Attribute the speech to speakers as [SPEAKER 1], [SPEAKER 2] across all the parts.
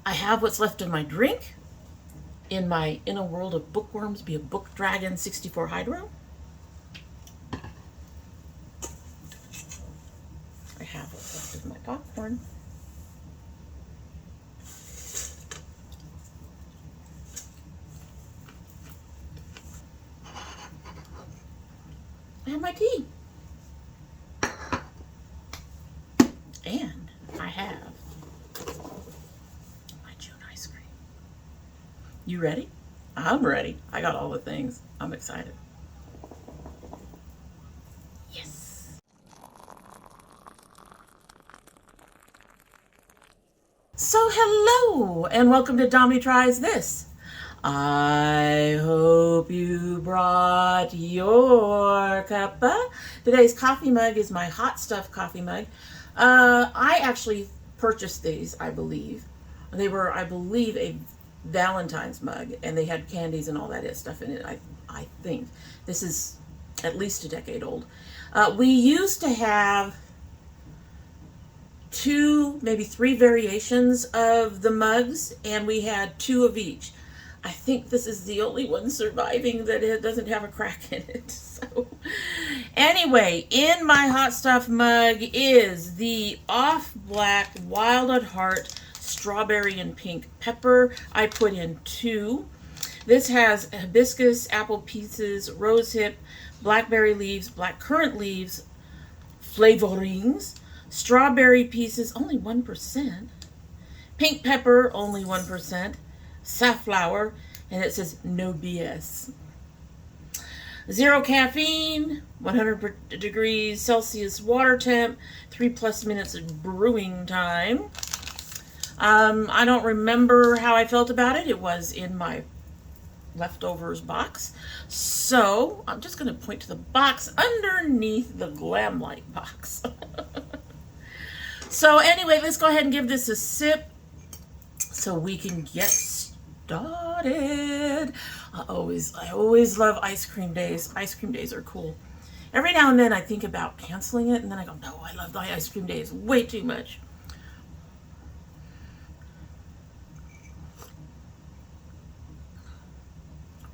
[SPEAKER 1] I have what's left of my drink in my In a World of Bookworms Be a Book Dragon 64 Hydro. I have what's left of my popcorn. I have my tea. And I have my June ice cream. You ready? I'm ready. I got all the things. I'm excited. Yes. So hello and welcome to domytriesthis. I hope you brought your cuppa. Today's coffee mug is my hot stuff coffee mug. I actually purchased these, I believe. They were, I believe, a Valentine's mug, and they had candies and all that stuff in it, I think. This is at least a decade old. We used to have 2, maybe 3 variations of the mugs, and we had 2 of each. I think this is the only one surviving that it doesn't have a crack in it. So anyway, in my hot stuff mug is the Off Blak Wild at Heart Strawberry and Pink Pepper. I put in 2. This has hibiscus, apple pieces, rosehip, blackberry leaves, blackcurrant leaves, flavorings, strawberry pieces, only 1%, pink pepper, only 1%, safflower, and it says no BS. 0 caffeine, 100 degrees Celsius water temp, 3+ minutes of brewing time. I don't remember how I felt about it. It was in my leftovers box. So I'm just going to point to the box underneath the Glam Light box. So anyway, let's go ahead and give this a sip so we can get started. I always love ice cream days. Ice cream days are cool. Every now and then I think about canceling it, and then I go, no, I love the ice cream days way too much.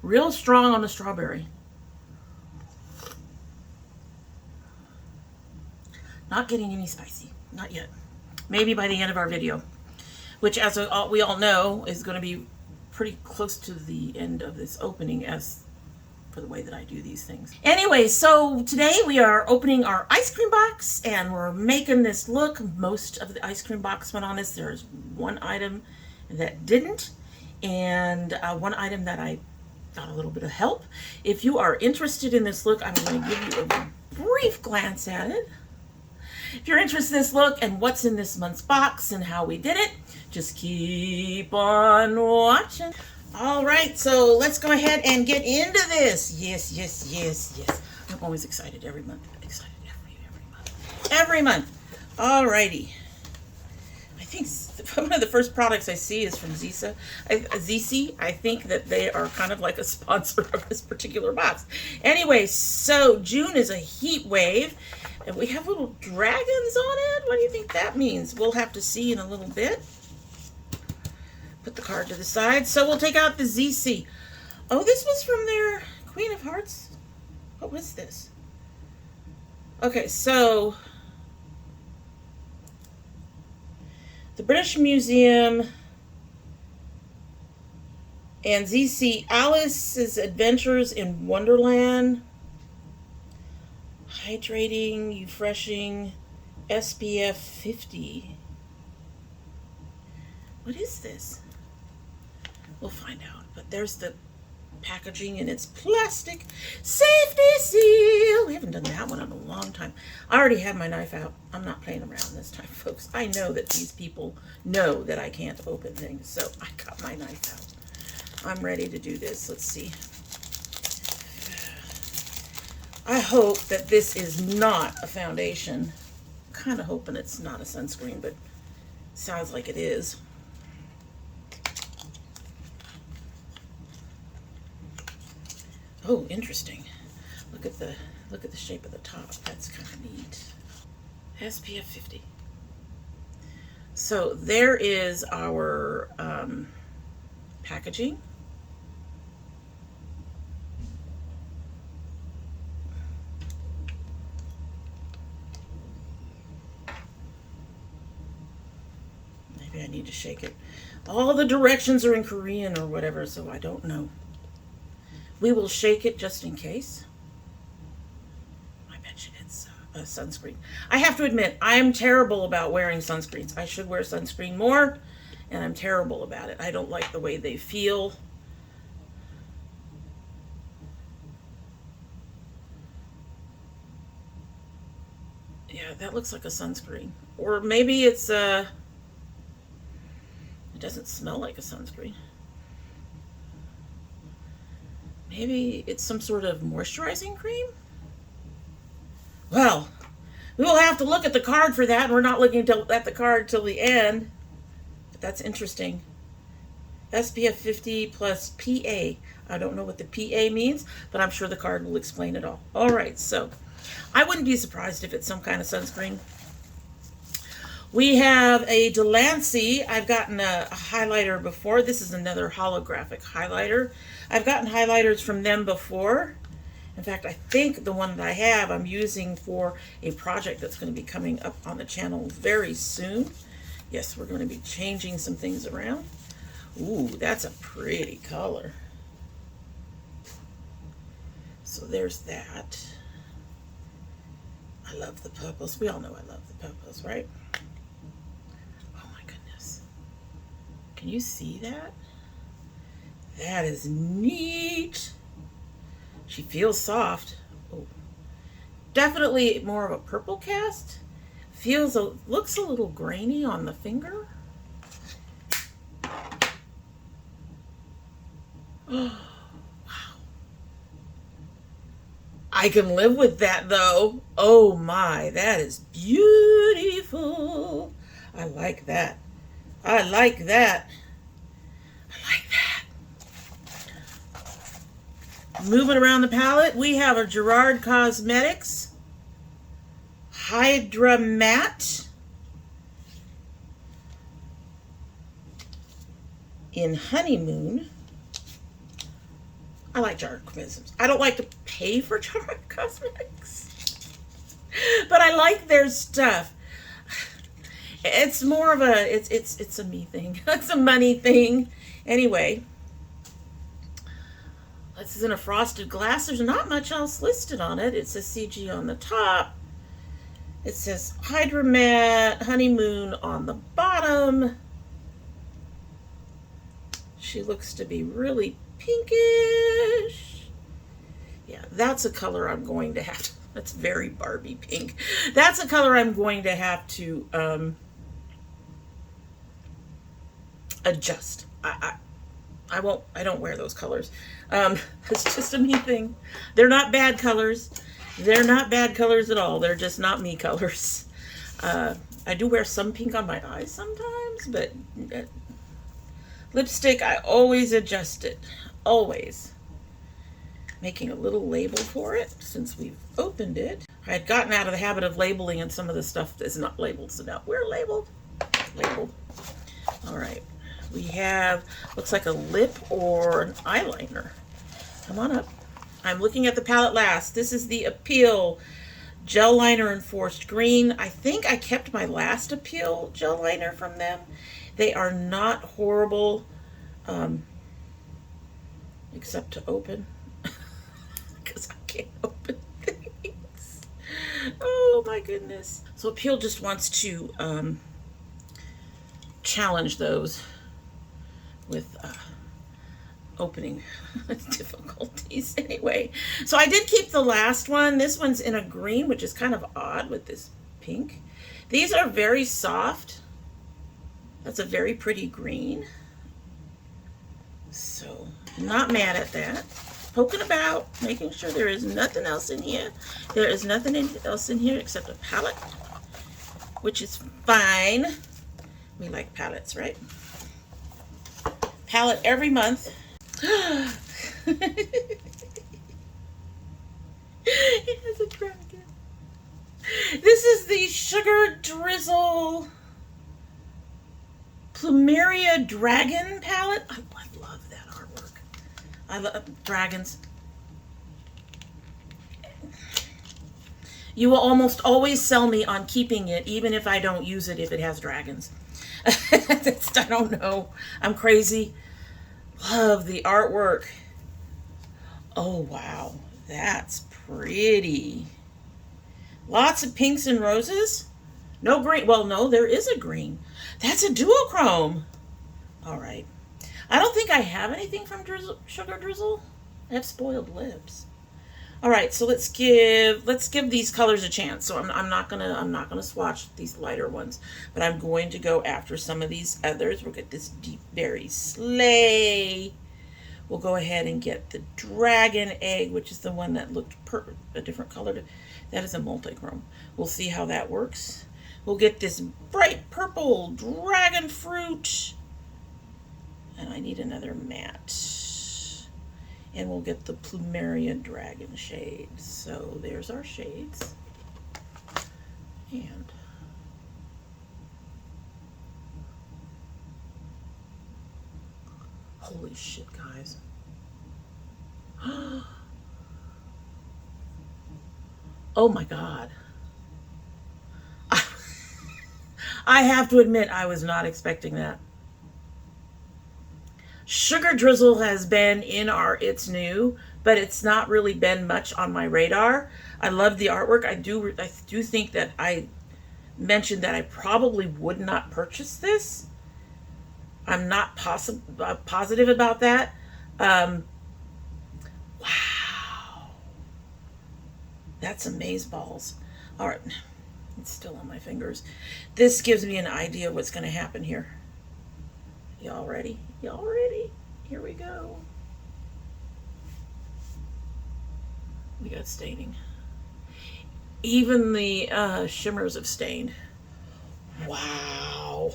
[SPEAKER 1] Real strong on the strawberry. Not getting any spicy. Not yet. Maybe by the end of our video, which, as we all know, is going to be pretty close to the end of this opening, as for the way that I do these things. Anyway, so today we are opening our ice cream box, and we're making this look. Most of the ice cream box went on this. There's one item that didn't, and one item that I got a little bit of help. If you are interested in this look, I'm going to give you a brief glance at it. If you're interested in this look and what's in this month's box and how we did it, just keep on watching. All right, so let's go ahead and get into this. Yes, yes, yes, yes. I'm always excited every month. Excited every month. All righty. I think one of the first products I see is from Zisa. I think that they are kind of like a sponsor of this particular box. Anyway, so June is a heat wave, and we have little dragons on it. What do you think that means? We'll have to see in a little bit. Put the card to the side. So we'll take out the ZC. Oh, this was from their Queen of Hearts. What was this? Okay, so the British Museum and ZC Alice's Adventures in Wonderland. Hydrating, refreshing, SPF 50. What is this? We'll find out. But there's the packaging, and it's plastic. Safety seal. We haven't done that one in a long time. I already have my knife out. I'm not playing around this time, folks. I know that these people know that I can't open things, so I got my knife out. I'm ready to do this. Let's see. I hope that this is not a foundation. I'm kind of hoping it's not a sunscreen, but it sounds like it is. Oh, interesting. Look at the shape of the top. That's kind of neat. SPF 50. So there is our packaging. Maybe I need to shake it. All the directions are in Korean or whatever, so I don't know. We will shake it just in case. I bet you it's a sunscreen. I have to admit, I am terrible about wearing sunscreens. I should wear sunscreen more, and I'm terrible about it. I don't like the way they feel. Yeah, that looks like a sunscreen. Or maybe it's it doesn't smell like a sunscreen. Maybe it's some sort of moisturizing cream? Well, we will have to look at the card for that, and we're not looking at the card till the end. But that's interesting. SPF 50 plus PA. I don't know what the PA means, but I'm sure the card will explain it all. All right, so I wouldn't be surprised if it's some kind of sunscreen. We have a Delancey. I've gotten a highlighter before. This is another holographic highlighter. I've gotten highlighters from them before. In fact, I think the one that I have I'm using for a project that's going to be coming up on the channel very soon. Yes, we're going to be changing some things around. Ooh, that's a pretty color. So there's that. I love the purples. We all know I love the purples, right? Oh my goodness. Can you see that? That is neat. She feels soft. Oh. Definitely more of a purple cast. Looks a little grainy on the finger. Oh, wow. I can live with that though. Oh my, that is beautiful. I like that. I like that. I like that. Moving around the palette, we have a Gerard Cosmetics Hydra Matte in Honeymoon. I like Gerard Cosmetics. I don't like to pay for Gerard Cosmetics, but I like their stuff. It's more of a it's a me thing. It's a money thing. Anyway, this is in a frosted glass. There's not much else listed on it. It says CG on the top. It says Hydra Matte Honeymoon on the bottom. She looks to be really pinkish. Yeah, that's a color I'm going to have to, that's very Barbie pink. That's a color I'm going to have to adjust. I don't wear those colors. It's just a me thing. They're not bad colors. They're not bad colors at all. They're just not me colors. I do wear some pink on my eyes sometimes, but lipstick, I always adjust it. Always. Making a little label for it since we've opened it. I had gotten out of the habit of labeling, and some of the stuff is not labeled, so now we're labeled. Labeled. All right. We have, looks like a lip or an eyeliner. Come on up. I'm looking at the palette last. This is the Appeal Gel Liner in Forest Green. I think I kept my last Appeal gel liner from them. They are not horrible, except to open, because I can't open things. Oh my goodness. So Appeal just wants to challenge those with opening difficulties. Anyway, so I did keep the last one. This one's in a green, which is kind of odd with this pink. These are very soft. That's a very pretty green. So, not mad at that. Poking about, making sure there is nothing else in here. There is nothing else in here except a palette, which is fine. We like palettes, right? Palette every month. It has a dragon. This is the Sugar Drizzle Plumeria Dragon palette. I love that artwork. I love dragons. You will almost always sell me on keeping it, even if I don't use it, if it has dragons. I don't know. I'm crazy. Love the artwork. Oh, wow. That's pretty. Lots of pinks and roses. No green. Well, no, there is a green. That's a duochrome. All right. I don't think I have anything from Sugar Drizzle. I have spoiled lips. All right, so let's give these colors a chance. So I'm not gonna swatch these lighter ones, but I'm going to go after some of these others. We'll get this Deep Berry Slay. We'll go ahead and get the Dragon Egg, which is the one that looked a different color. That is a multi-chrome. We'll see how that works. We'll get this bright purple Dragon Fruit. And I need another matte. And we'll get the Plumeria Dragon shades. So there's our shades. And holy shit, guys. Oh my God. I have to admit, I was not expecting that. Sugar Drizzle has been in our It's New, but it's not really been much on my radar. I love the artwork. I do think that I mentioned that I probably would not purchase this. I'm not positive about that. Wow. That's amazeballs. All right. It's still on my fingers. This gives me an idea of what's going to happen here. Y'all ready? Y'all ready? Here we go. We got staining. Even the shimmers have stained. Wow.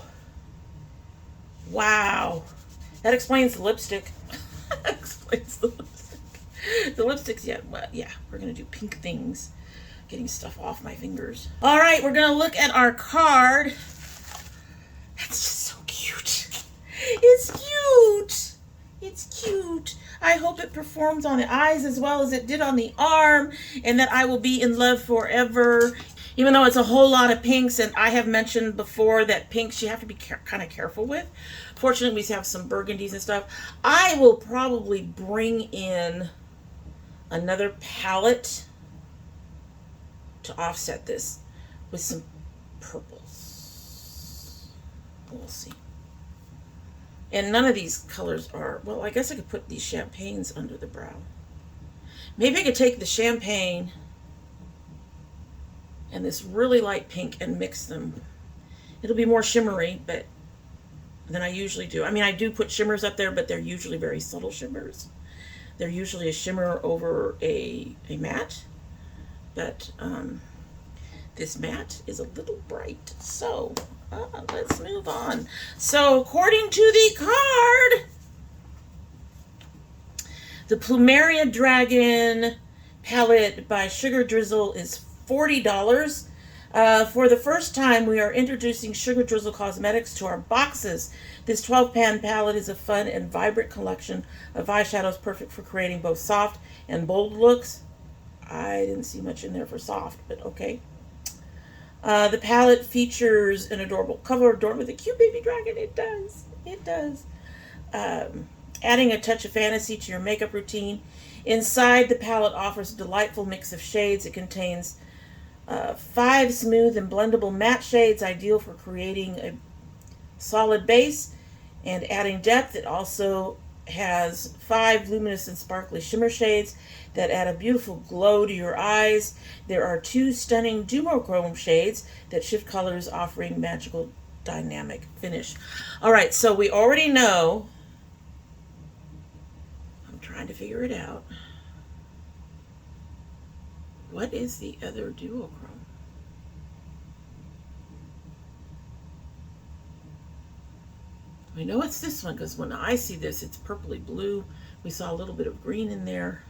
[SPEAKER 1] Wow. That explains the lipstick. That explains the lipstick. The lipsticks, yeah, well, yeah, we're going to do pink things. Getting stuff off my fingers. All right, we're going to look at our card. That's just so cute. It's cute. It's cute. I hope it performs on the eyes as well as it did on the arm, and that I will be in love forever. Even though it's a whole lot of pinks, and I have mentioned before that pinks you have to be kind of careful with. Fortunately, we have some burgundies and stuff. I will probably bring in another palette to offset this with some purples. We'll see. And none of these colors are, well, I guess I could put these champagnes under the brow. Maybe I could take the champagne and this really light pink and mix them. It'll be more shimmery, but than I usually do. I mean, I do put shimmers up there, but they're usually very subtle shimmers. They're usually a shimmer over a matte, but this matte is a little bright. So let's move on. So according to the card, the Plumeria Dragon palette by Sugar Drizzle is $40. For the first time, we are introducing Sugar Drizzle Cosmetics to our boxes. This 12-pan palette is a fun and vibrant collection of eyeshadows perfect for creating both soft and bold looks. I didn't see much in there for soft, but okay. The palette features an adorable cover adorned with a cute baby dragon. It does. It does. Adding a touch of fantasy to your makeup routine. Inside, the palette offers a delightful mix of shades. It contains 5 smooth and blendable matte shades, ideal for creating a solid base and adding depth. It also has 5 luminous and sparkly shimmer shades that add a beautiful glow to your eyes. There are 2 stunning duochrome shades that shift colors, offering magical dynamic finish. All right, so we already know. I'm trying to figure it out. What is the other duochrome? I know it's this one because when I see this, it's purpley blue. We saw a little bit of green in there.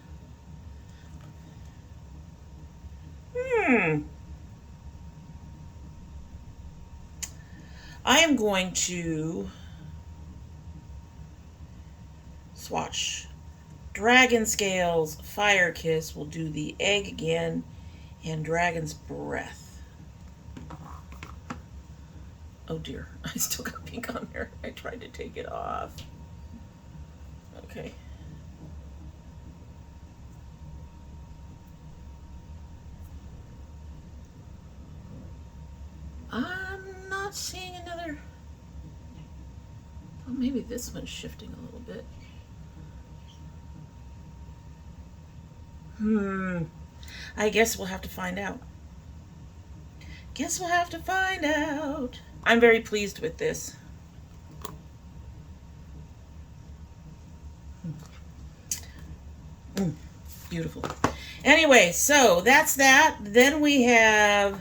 [SPEAKER 1] I am going to swatch. Dragon Scales, Fire Kiss. We'll do the Egg again, and Dragon's Breath. Oh dear, I still got pink on there. I tried to take it off. Okay. I'm not seeing another. Oh, maybe this one's shifting a little bit. I guess we'll have to find out. Guess we'll have to find out. I'm very pleased with this. Beautiful. Anyway, so that's that. Then we have,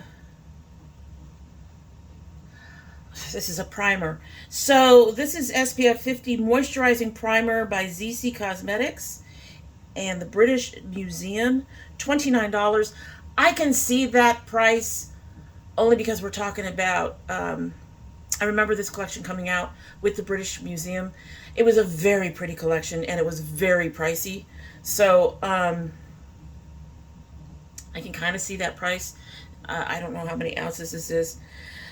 [SPEAKER 1] this is a primer. So this is SPF 50 Moisturizing Primer by ZC Cosmetics and the British Museum, $29. I can see that price only because we're talking about, I remember this collection coming out with the British Museum. It was a very pretty collection and it was very pricey. So I can kind of see that price. I don't know how many ounces this is.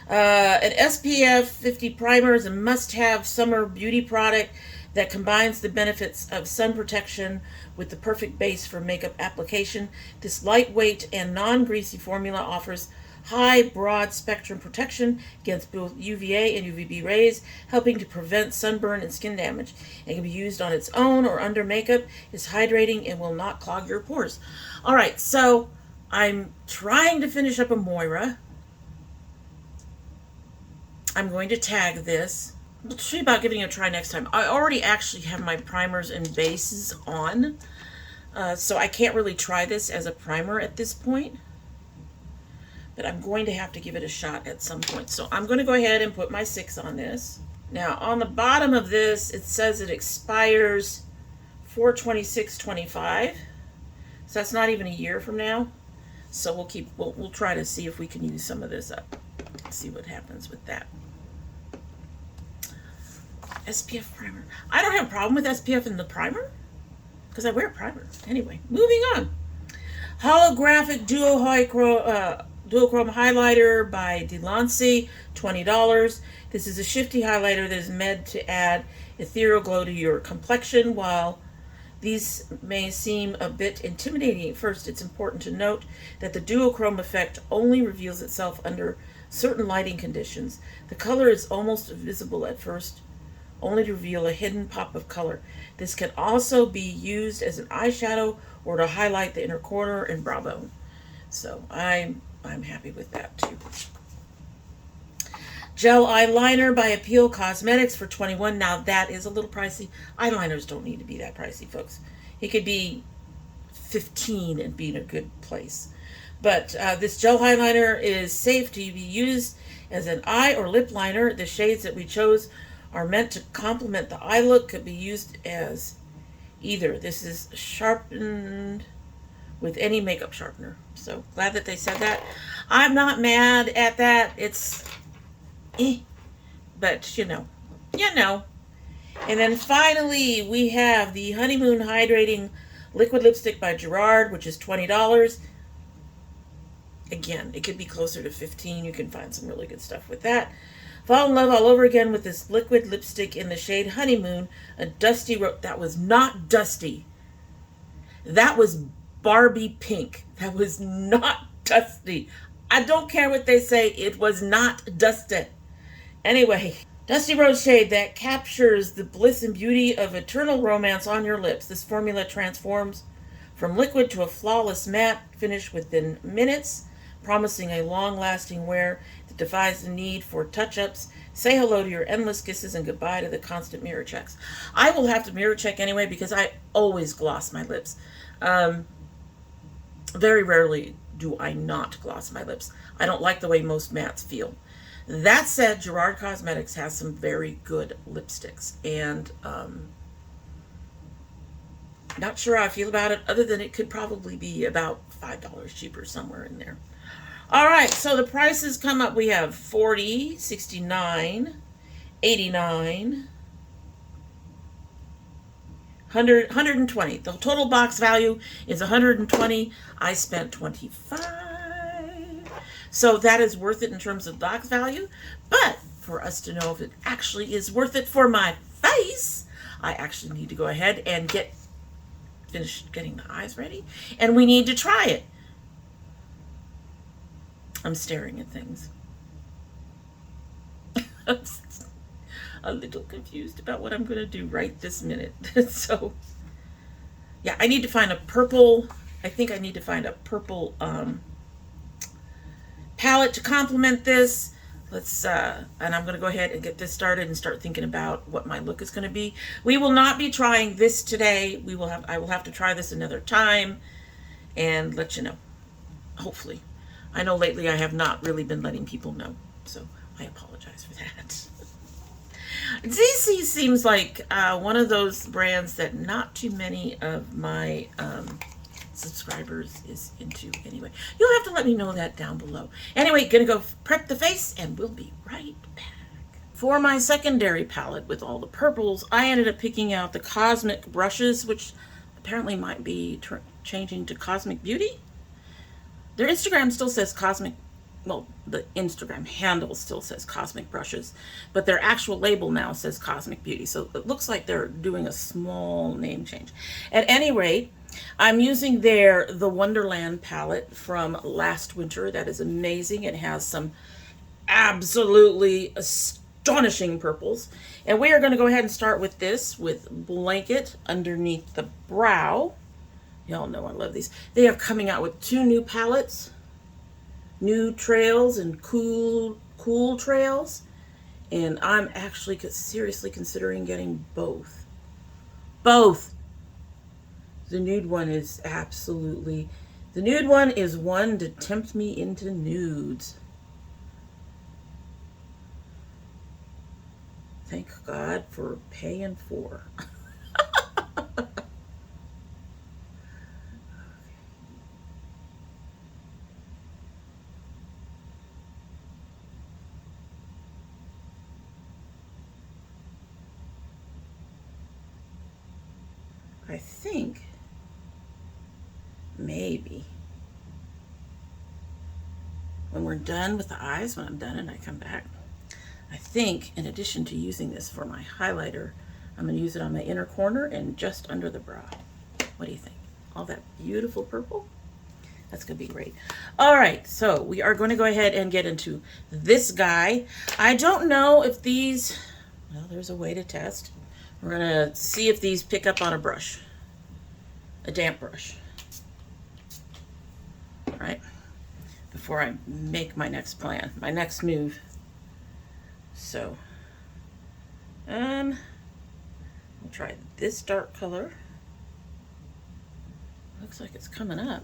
[SPEAKER 1] An SPF 50 primer is a must-have summer beauty product that combines the benefits of sun protection with the perfect base for makeup application. This lightweight and non-greasy formula offers high, broad spectrum protection against both UVA and UVB rays, helping to prevent sunburn and skin damage. It can be used on its own or under makeup. It's hydrating and will not clog your pores. All right, so I'm trying to finish up a Moira. I'm going to tag this. We'll see about giving it a try next time. I already actually have my primers and bases on, so I can't really try this as a primer at this point. But I'm going to have to give it a shot at some point. So I'm going to go ahead and put my 6 on this. Now on the bottom of this, it says it expires 4/26/25. So that's not even a year from now. So we'll try to see if we can use some of this up. See what happens with that. SPF primer. I don't have a problem with SPF in the primer because I wear primer. Anyway, moving on. Holographic Duochrome Highlighter by Delancey, $20. This is a shifty highlighter that is meant to add ethereal glow to your complexion. While these may seem a bit intimidating at first, it's important to note that the duochrome effect only reveals itself under certain lighting conditions. The color is almost invisible at first, only to reveal a hidden pop of color. This can also be used as an eyeshadow or to highlight the inner corner and brow bone. So I'm happy with that too. Gel eyeliner by Appeal Cosmetics for $21. Now that is a little pricey. Eyeliners don't need to be that pricey, folks. It could be $15 and be in a good place. But this gel eyeliner is safe to be used as an eye or lip liner. The shades that we chose are meant to complement the eye look. Could be used as either. This is sharpened with any makeup sharpener. So glad that they said that. I'm not mad at that. It's but you know. And then finally we have the Honeymoon Hydrating Liquid Lipstick by Gerard, which is $20. Again, it could be closer to $15. You can find some really good stuff with that. Fall in love all over again with this liquid lipstick in the shade Honeymoon, a dusty that was not dusty. That was Barbie pink. That was not dusty. I don't care what they say. It was not dusted. Anyway, dusty rose shade that captures the bliss and beauty of eternal romance on your lips. This formula transforms from liquid to a flawless matte finish within minutes, promising a long-lasting wear that defies the need for touch-ups. Say hello to your endless kisses and goodbye to the constant mirror checks. I will have to mirror check anyway because I always gloss my lips. Very rarely do I not gloss my lips. I don't like the way most mattes feel. That said, Gerard Cosmetics has some very good lipsticks, and not sure how I feel about it, other than it could probably be about $5 cheaper somewhere in there. All right, so the prices come up. We have $40, $69, $89, 120. The total box value is 120. I spent 25. So that is worth it in terms of box value. But for us to know if it actually is worth it for my face, I actually need to go ahead and finish getting the eyes ready. And we need to try it. I'm staring at things. I'm a little confused about what I'm going to do right this minute. So, yeah, I need to find a purple. I think I need to find a purple palette to complement this. And I'm going to go ahead and get this started and start thinking about what my look is going to be. We will not be trying this today. I will have to try this another time and let you know. Hopefully. I know lately I have not really been letting people know, so I apologize for that. ZC seems like one of those brands that not too many of my subscribers is into anyway. You'll have to let me know that down below. Anyway, gonna go prep the face and we'll be right back. For my secondary palette with all the purples, I ended up picking out the Cosmic brushes, which apparently might be changing to Cosmic Beauty. Their Instagram still says Cosmic, well, the Instagram handle still says Cosmic brushes, but their actual label now says Cosmic Beauty. So it looks like they're doing a small name change. At any rate, I'm using the Wonderland palette from last winter. That is amazing. It has some absolutely astonishing purples. And we are going to go ahead and start with this with Blanket underneath the brow. Y'all know I love these. They are coming out with 2 new palettes. New Trails and Cool Trails. And I'm actually seriously considering getting both. Both. The nude one is absolutely... The nude one is one to tempt me into nudes. Thank God for paying for. I think maybe when we're done with the eyes, when I'm done and I come back, I think in addition to using this for my highlighter, I'm going to use it on my inner corner and just under the brow. What do you think? All that beautiful purple? That's going to be great. All right, so we are going to go ahead and get into this guy. I don't know if these, well, there's a way to test. We're going to see if these pick up on a brush, a damp brush. All right, before I make my next plan, my next move. So, I'll try this dark color. Looks like it's coming up.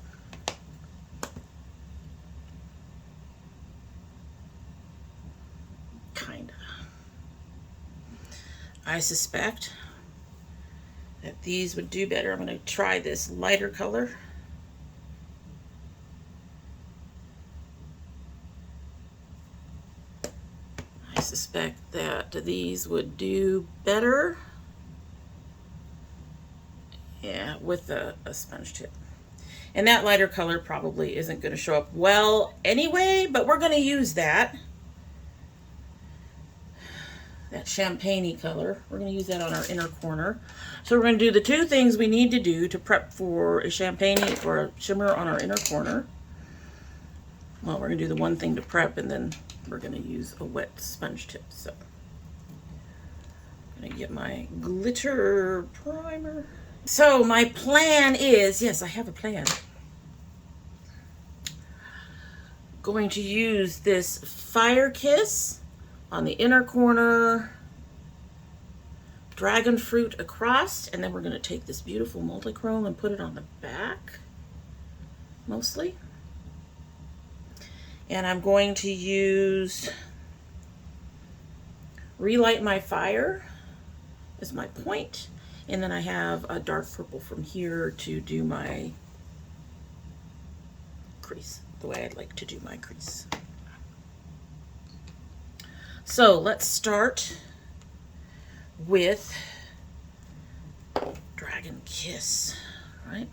[SPEAKER 1] Kinda. I suspect that these would do better. I'm going to try this lighter color. I suspect that these would do better, yeah, with a sponge tip. And that lighter color probably isn't going to show up well anyway, but we're going to use that. That champagne-y color. We're going to use that on our inner corner. So we're going to do the 2 things we need to do to prep for a champagne-y or a shimmer on our inner corner. Well, we're going to do the one thing to prep, and then we're going to use a wet sponge tip. So I'm going to get my glitter primer. So my plan is, yes, I have a plan. Going to use this Fire Kiss on the inner corner, dragon fruit across, and then we're going to take this beautiful multichrome and put it on the back, mostly. And I'm going to use Relight My Fire as my point, and then I have a dark purple from here to do my crease, the way I'd like to do my crease. So let's start with Dragon Kiss, right?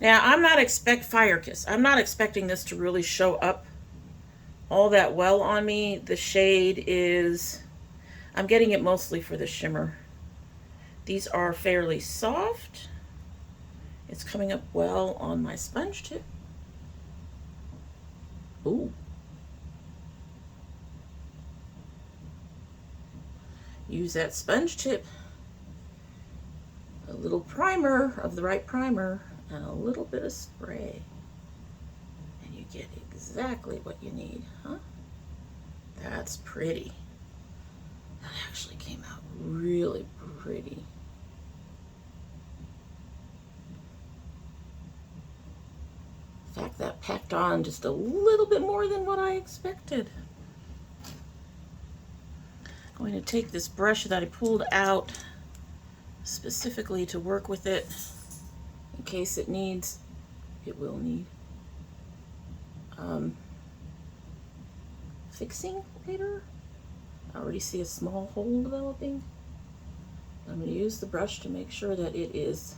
[SPEAKER 1] Now, Fire Kiss. I'm not expecting this to really show up all that well on me. The shade is, I'm getting it mostly for the shimmer. These are fairly soft. It's coming up well on my sponge tip. Ooh. Use that sponge tip, a little primer of the right primer, and a little bit of spray. And you get exactly what you need, huh? That's pretty. That actually came out really pretty. In fact, that packed on just a little bit more than what I expected. I'm going to take this brush that I pulled out specifically to work with it in case it will need fixing later. I already see a small hole developing. I'm going to use the brush to make sure that it is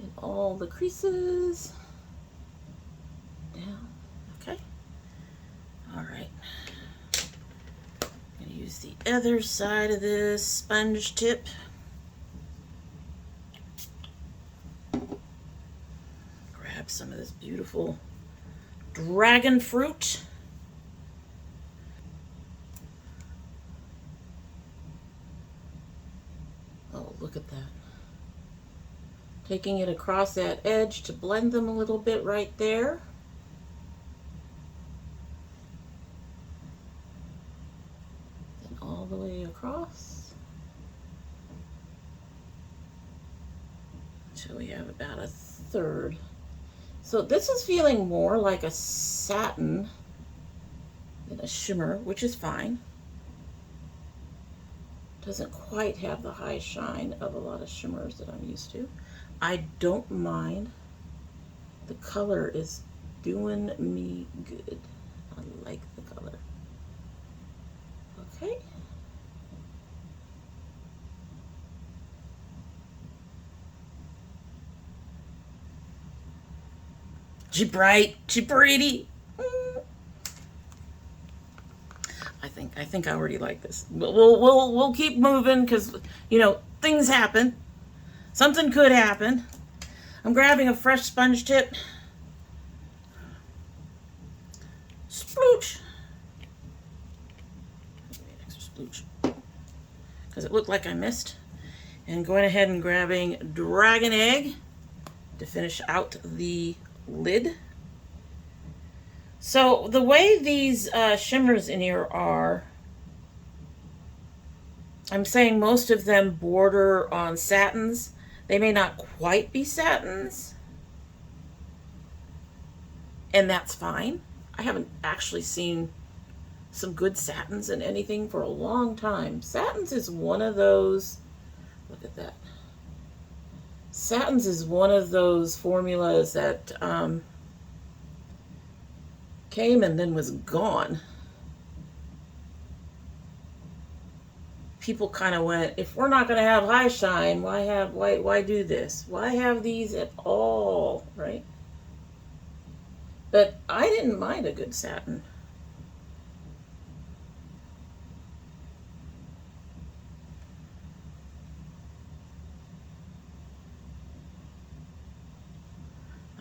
[SPEAKER 1] in all the creases. Down. Okay. All right. I'm going to use the other side of this sponge tip. Grab some of this beautiful dragon fruit. Oh, look at that. Taking it across that edge to blend them a little bit right there. Then all the way across. Until we have about a third. So this is feeling more like a satin than a shimmer, which is fine. Doesn't quite have the high shine of a lot of shimmers that I'm used to. I don't mind. The color is doing me good. I like the color. Okay. She bright, she pretty. I think I already like this. We'll keep moving because, you know, things happen. Something could happen. I'm grabbing a fresh sponge tip. Splooch. Extra splooch. Because it looked like I missed. And going ahead and grabbing Dragon Egg to finish out the lid. So the way these shimmers in here are, I'm saying most of them border on satins. They may not quite be satins, and that's fine. I haven't actually seen some good satins in anything for a long time. Satins is one of those, look at that. Satins is one of those formulas that came and then was gone. People kind of went, if we're not going to have high shine, why do this? Why have these at all, right? But I didn't mind a good satin.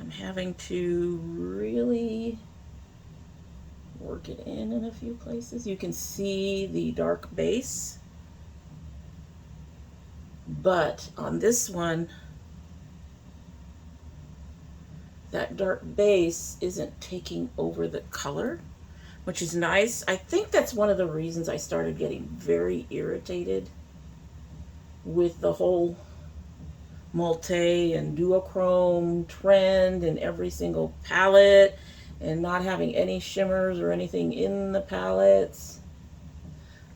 [SPEAKER 1] I'm having to really work it in a few places. You can see the dark base. But on this one, that dark base isn't taking over the color, which is nice. I think that's one of the reasons I started getting very irritated with the whole multi and duochrome trend in every single palette and not having any shimmers or anything in the palettes.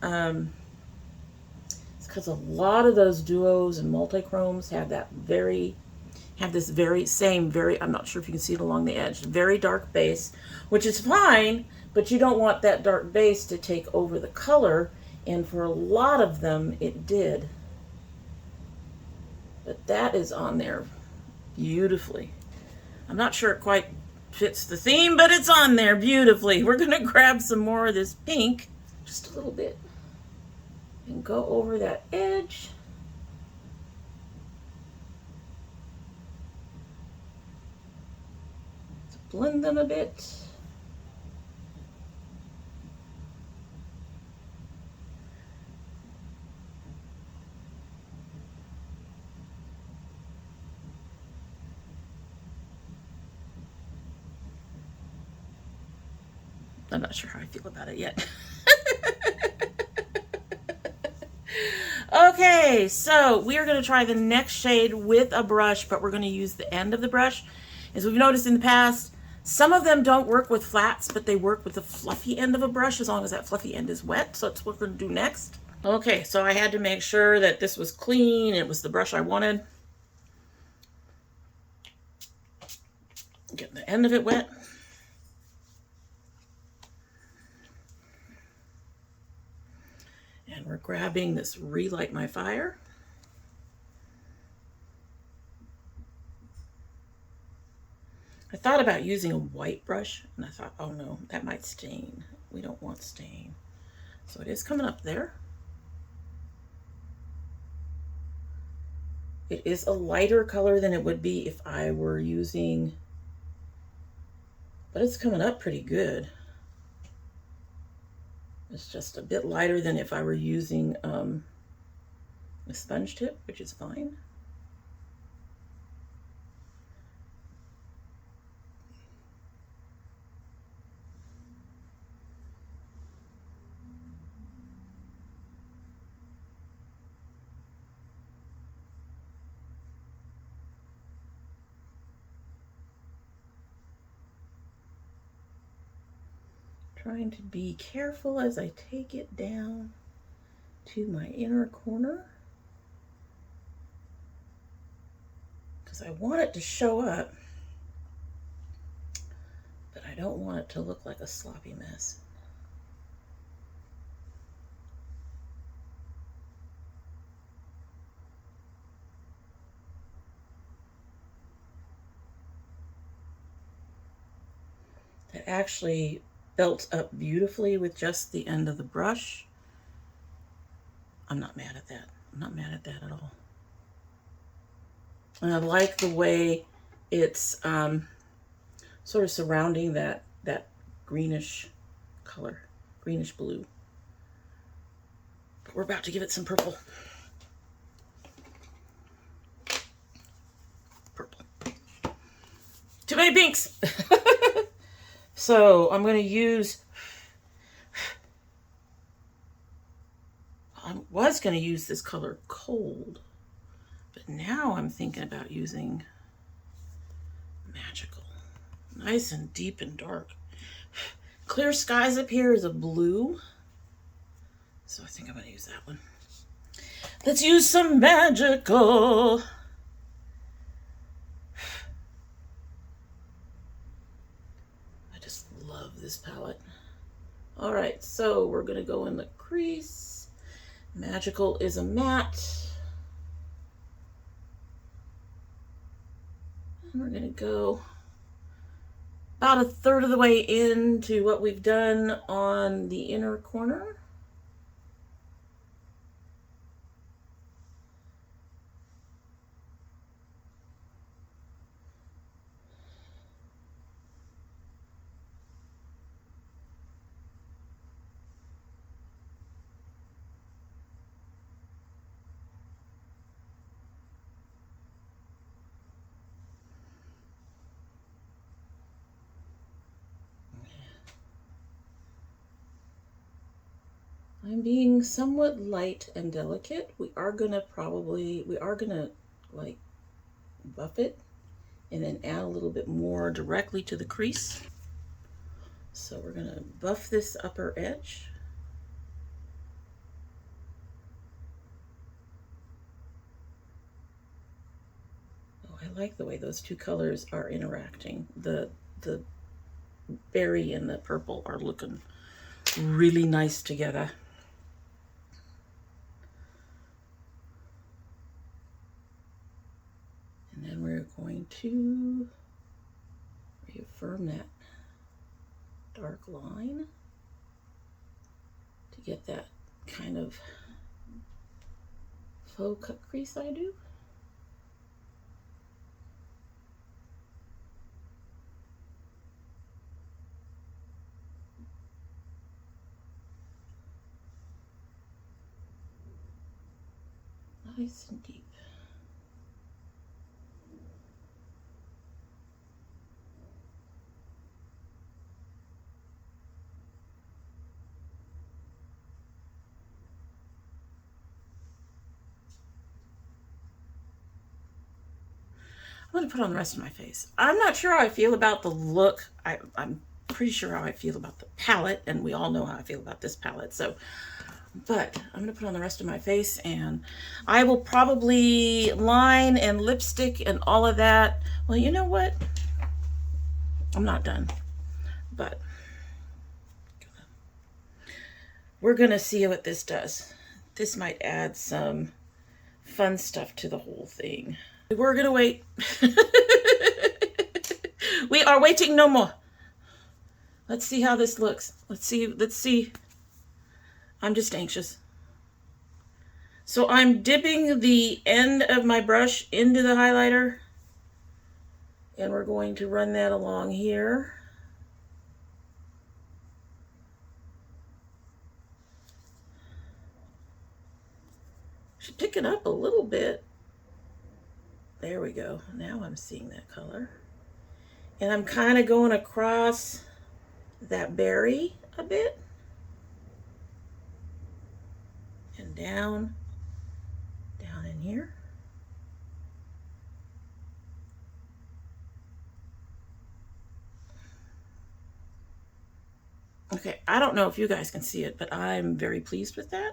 [SPEAKER 1] Because a lot of those duos and multi-chromes have this very same, I'm not sure if you can see it along the edge, very dark base, which is fine, But you don't want that dark base to take over the color, and for a lot of them it did. But that is on there beautifully. I'm not sure it quite fits the theme, but it's on there beautifully. We're gonna grab some more of this pink, just a little bit, and go over that edge. To blend them a bit. I'm not sure how I feel about it yet. Okay, so we are going to try the next shade with a brush, but we're going to use the end of the brush. As we've noticed in the past, some of them don't work with flats, but they work with the fluffy end of a brush as long as that fluffy end is wet. So that's what we're going to do next. Okay, so I had to make sure that this was clean. It was the brush I wanted. Get the end of it wet. And we're grabbing this Relight My Fire. I thought about using a white brush, and I thought, oh no, that might stain. We don't want stain. So it is coming up there. It is a lighter color than it would be if I were using, but it's coming up pretty good. It's just a bit lighter than if I were using a sponge tip, which is fine. Trying to be careful as I take it down to my inner corner, because I want it to show up, but I don't want it to look like a sloppy mess. That actually built up beautifully with just the end of the brush. I'm not mad at that. I'm not mad at that at all. And I like the way it's sort of surrounding that greenish color, greenish blue. But we're about to give it some purple. Purple. Too many pinks. So I'm going to use, I was going to use this color Cold, but now I'm thinking about using Magical. Nice and deep and dark. Clear Skies up here is a blue, so I think I'm going to use that one. Let's use some Magical. I just love this palette. All right, so we're going to go in the crease. Magical is a matte. And we're going to go about a third of the way into what we've done on the inner corner. I'm being somewhat light and delicate. We are gonna like buff it and then add a little bit more directly to the crease. So we're gonna buff this upper edge. Oh, I like the way those two colors are interacting. The berry and the purple are looking really nice together. And then we're going to reaffirm that dark line to get that kind of faux cut crease I do. Nice and deep. I'm going to put on the rest of my face. I'm not sure how I feel about the look. I'm pretty sure how I feel about the palette, and we all know how I feel about this palette. So, but I'm going to put on the rest of my face, and I will probably line and lipstick and all of that. Well, you know what? I'm not done, but we're going to see what this does. This might add some fun stuff to the whole thing. We're going to wait. We are waiting no more. Let's see how this looks. Let's see. I'm just anxious. So I'm dipping the end of my brush into the highlighter, and we're going to run that along here. Should pick it up a little bit. There we go. Now I'm seeing that color. And I'm kind of going across that berry a bit. And down in here. Okay, I don't know if you guys can see it, but I'm very pleased with that.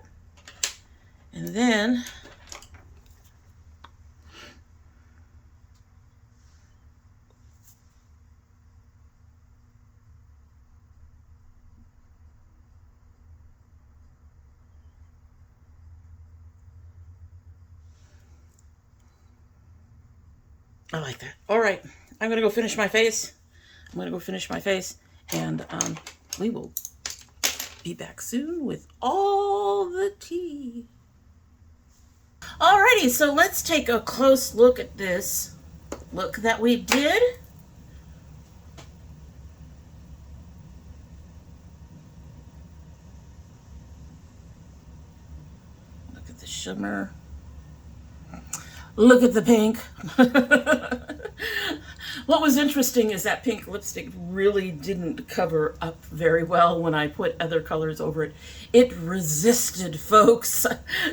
[SPEAKER 1] And then I like that. All right, I'm gonna go finish my face. And we will be back soon with all the tea. Alrighty, so let's take a close look at this look that we did. Look at the shimmer. Look at the pink. What was interesting is that pink lipstick really didn't cover up very well when I put other colors over it. It resisted, folks.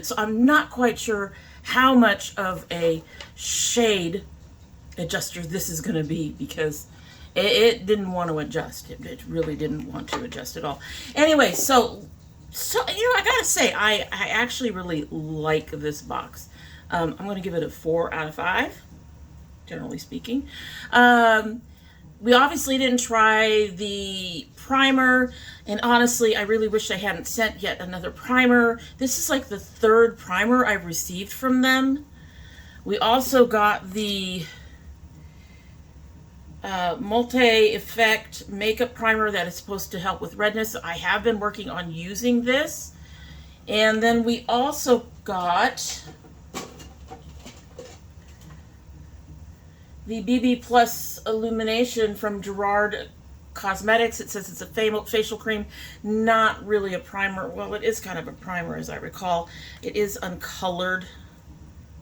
[SPEAKER 1] So I'm not quite sure how much of a shade adjuster this is going to be, because it didn't want to adjust. It really didn't want to adjust at all. Anyway, so you know, I gotta say, I actually really like this box. I'm going to give it a 4 out of 5. Generally speaking. We obviously didn't try the primer, and honestly, I really wish they hadn't sent yet another primer. This is like the 3rd primer I've received from them. We also got the multi-effect makeup primer that is supposed to help with redness. I have been working on using this. And then we also got the BB Plus Illumination from Gerard Cosmetics. It says it's a facial cream, not really a primer. Well, it is kind of a primer, as I recall. It is uncolored,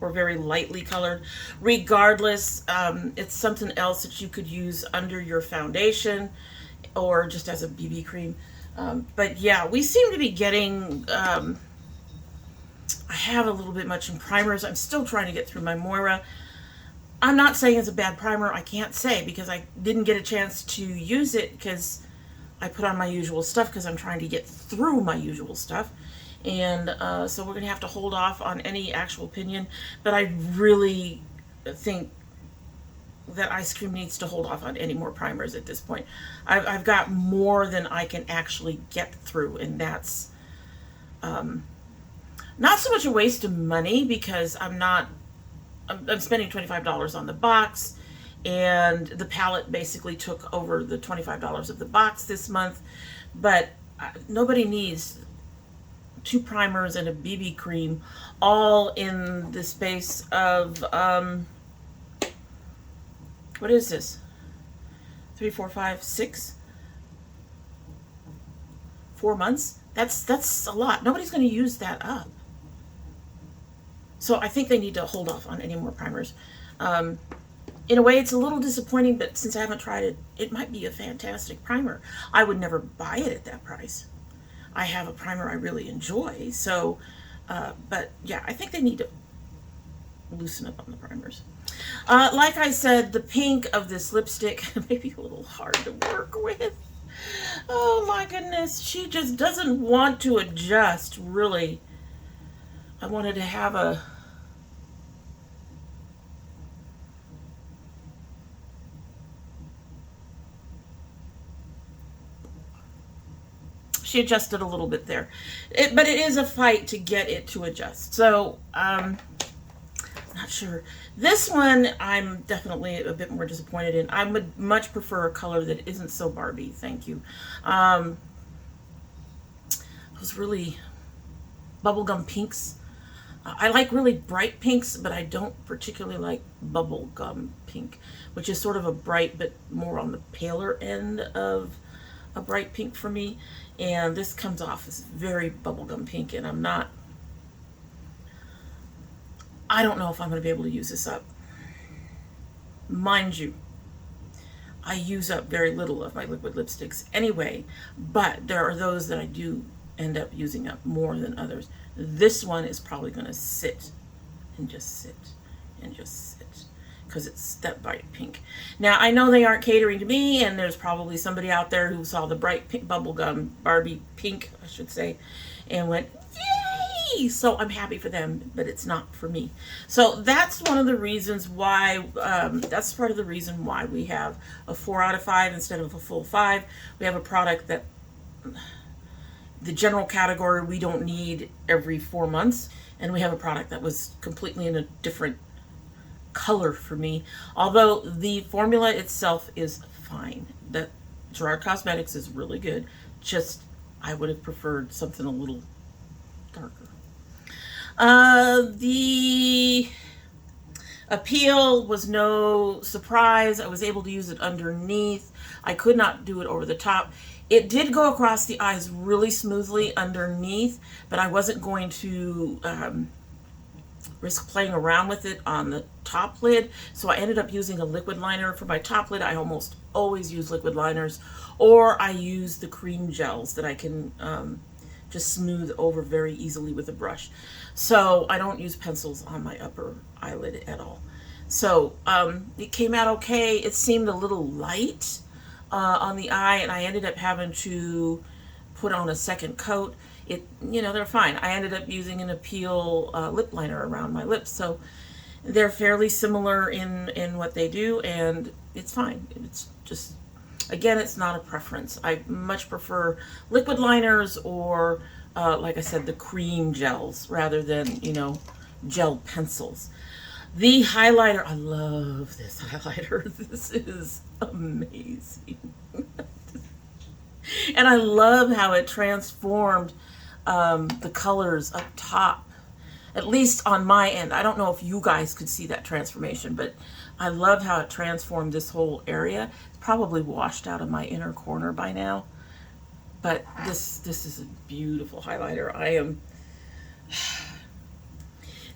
[SPEAKER 1] or very lightly colored. Regardless, it's something else that you could use under your foundation or just as a BB cream. But yeah, we seem to be getting, I have a little bit much in primers. I'm still trying to get through my Moira. I'm not saying it's a bad primer. I can't say, because I didn't get a chance to use it because I put on my usual stuff, because I'm trying to get through my usual stuff. And so we're going to have to hold off on any actual opinion. But I really think that Eyescream needs to hold off on any more primers at this point. I've got more than I can actually get through, and that's not so much a waste of money, because I'm spending $25 on the box, and the palette basically took over the $25 of the box this month. But nobody needs 2 primers and a BB cream all in the space of what is this? 3, 4, 5, 6, 4 months? That's a lot. Nobody's going to use that up. So I think they need to hold off on any more primers. In a way, it's a little disappointing, but since I haven't tried it, it might be a fantastic primer. I would never buy it at that price. I have a primer I really enjoy, so, but yeah, I think they need to loosen up on the primers. Like I said, the pink of this lipstick may be a little hard to work with. Oh my goodness, she just doesn't want to adjust, really. I wanted to have a... She adjusted a little bit there. But it is a fight to get it to adjust. So, not sure. This one, I'm definitely a bit more disappointed in. I would much prefer a color that isn't so Barbie. Thank you. Those really bubblegum pinks. I like really bright pinks, but I don't particularly like bubblegum pink, which is sort of a bright but more on the paler end of a bright pink for me. And this comes off as very bubblegum pink, and I don't know if I'm going to be able to use this up. Mind you, I use up very little of my liquid lipsticks anyway, but there are those that I do end up using up more than others. This one is probably going to sit and just sit and just sit, because it's that bright pink. Now, I know they aren't catering to me, and there's probably somebody out there who saw the bright pink, bubblegum Barbie pink, I should say, and went, yay! So I'm happy for them, but it's not for me. So that's one of the reasons why, that's part of the reason why we have a 4 out of 5 instead of a full 5. We have a product that, the general category, we don't need every 4 months, and we have a product that was completely in a different color for me, although the formula itself is fine. That Gerard Cosmetics is really good, just I would have preferred something a little darker. The appeal was no surprise. I was able to use it underneath. I could not do it over the top. It did go across the eyes really smoothly underneath, but I wasn't going to risk playing around with it on the top lid, so I ended up using a liquid liner. For my top lid, I almost always use liquid liners, or I use the cream gels that I can just smooth over very easily with a brush. So I don't use pencils on my upper eyelid at all. So it came out okay. It seemed a little light on the eye, and I ended up having to put on a second coat. They're fine. I ended up using an Appeal lip liner around my lips, so they're fairly similar in what they do, and it's fine. It's just, again, it's not a preference. I much prefer liquid liners or, like I said, the cream gels rather than, gel pencils. The highlighter, I love this highlighter. This is amazing. And I love how it transformed the colors up top, at least on my end. I don't know if you guys could see that transformation, but I love how it transformed this whole area. It's probably washed out of my inner corner by now, but this is a beautiful highlighter.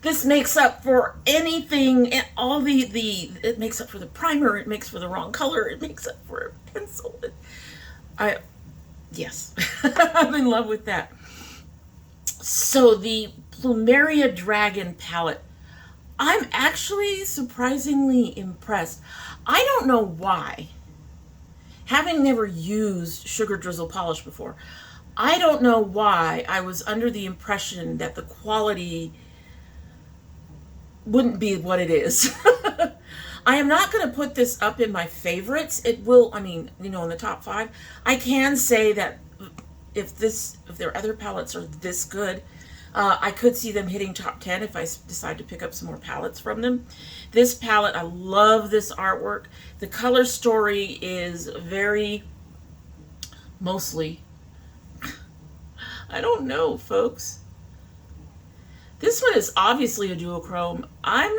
[SPEAKER 1] This makes up for anything, and all it makes up for the primer, it makes for the wrong color, it makes up for a pencil. Yes, I'm in love with that. So the Plumeria Dragon palette, I'm actually surprisingly impressed. I don't know why. Having never used Sugar Drizzle polish before, I don't know why I was under the impression that the quality wouldn't be what it is. I am not going to put this up in my favorites. It will, I mean, you know, in the top 5. I can say that if their other palettes are this good, I could see them hitting top 10 if I decide to pick up some more palettes from them. This palette, I love this artwork. The color story is very, mostly, I don't know, folks. This one is obviously a duochrome. I'm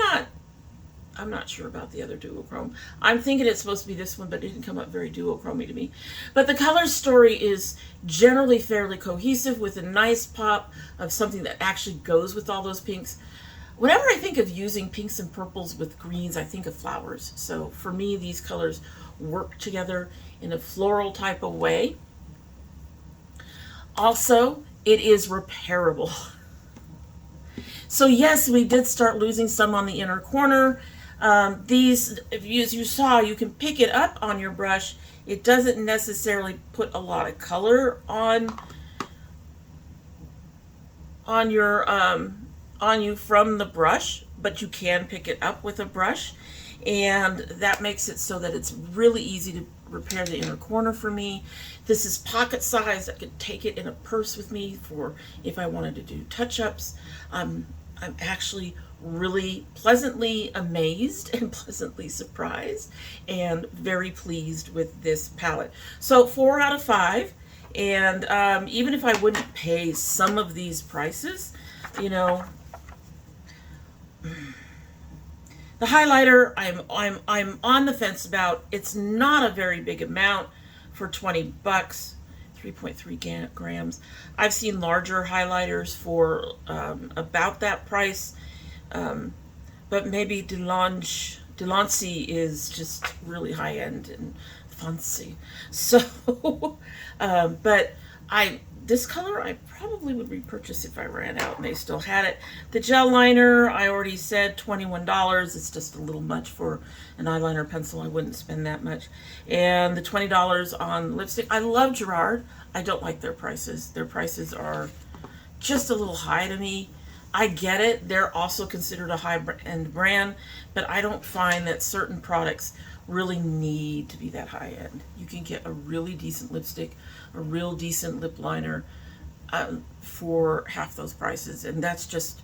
[SPEAKER 1] not sure about the other duochrome. I'm thinking it's supposed to be this one, but it didn't come up very duochromy to me. But the color story is generally fairly cohesive with a nice pop of something that actually goes with all those pinks. Whenever I think of using pinks and purples with greens, I think of flowers. So for me, these colors work together in a floral type of way. Also, it is repairable. So yes, we did start losing some on the inner corner. These, as you saw, you can pick it up on your brush. It doesn't necessarily put a lot of color on you from the brush, but you can pick it up with a brush, and that makes it so that it's really easy to repair the inner corner for me. This is pocket size. I could take it in a purse with me for if I wanted to do touch-ups. I'm actually really pleasantly amazed and pleasantly surprised and very pleased with this palette. So 4 out of 5. And even if I wouldn't pay some of these prices, you know, the highlighter I'm on the fence about. It's not a very big amount for 20 bucks, 3.3 grams. I've seen larger highlighters for about that price. But maybe Delancey is just really high end and fancy. So, but this color I probably would repurchase if I ran out and they still had it. The gel liner, I already said $21. It's just a little much for an eyeliner pencil. I wouldn't spend that much. And the $20 on lipstick. I love Gerard. I don't like their prices. Their prices are just a little high to me. I get it. They're also considered a high-end brand, but I don't find that certain products really need to be that high-end. You can get a really decent lipstick, a real decent lip liner for half those prices, and that's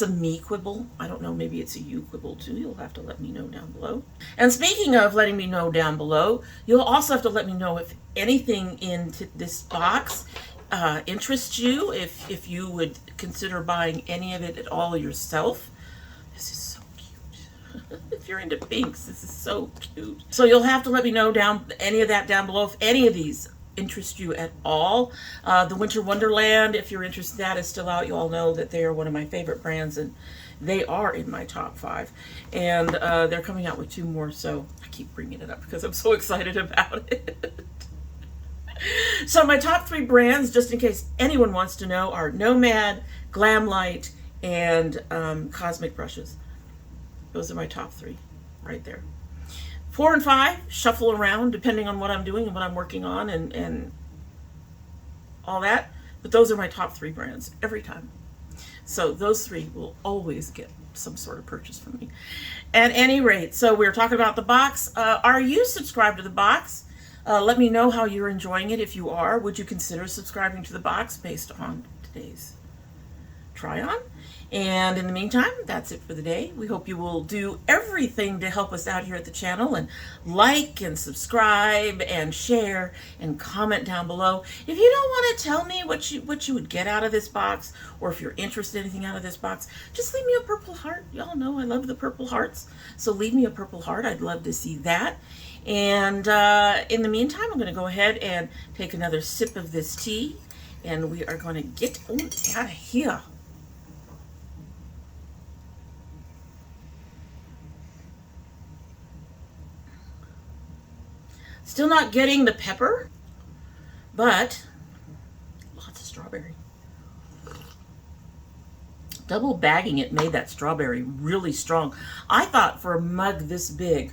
[SPEAKER 1] a me quibble. I don't know, maybe it's a you quibble too. You'll have to let me know down below. And speaking of letting me know down below, you'll also have to let me know if anything in this box interests you, if you would consider buying any of it at all yourself. This is so cute. If you're into pinks, this is so cute. So you'll have to let me know any of that down below if any of these interest you at all. The Winter Wonderland, if you're interested, that is still out. You all know that they are one of my favorite brands, and they are in my top 5. And they're coming out with 2 more, so I keep bringing it up because I'm so excited about it. So my top 3 brands, just in case anyone wants to know, are Nomad, Glamlight, and Cosmic Brushes. Those are my top 3 right there. 4 and 5 shuffle around depending on what I'm doing and what I'm working on and all that. But those are my top 3 brands every time. So those 3 will always get some sort of purchase from me. At any rate, so we're talking about the box. Are you subscribed to the box? Let me know how you're enjoying it. If you are, would you consider subscribing to the box based on today's try-on? And in the meantime, that's it for the day. We hope you will do everything to help us out here at the channel and like and subscribe and share and comment down below. If you don't want to tell me what you would get out of this box, or if you're interested in anything out of this box, just leave me a purple heart. Y'all know I love the purple hearts. So leave me a purple heart. I'd love to see that. And in the meantime, I'm going to go ahead and take another sip of this tea, and we are going to get on out of here. Still not getting the pepper, but lots of strawberry. Double bagging it made that strawberry really strong. I thought for a mug this big,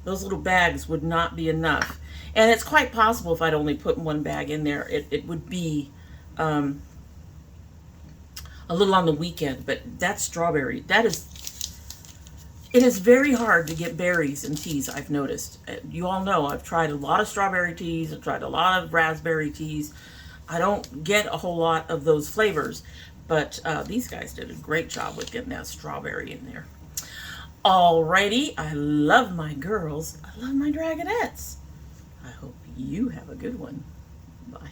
[SPEAKER 1] those little bags would not be enough. And it's quite possible if I'd only put 1 bag in there, it would be a little on the weekend. But that strawberry, that is, It is very hard to get berries in teas, I've noticed. You all know I've tried a lot of strawberry teas, I've tried a lot of raspberry teas. I don't get a whole lot of those flavors, but these guys did a great job with getting that strawberry in there. Alrighty, I love my girls. I love my dragonettes. I hope you have a good one. Bye.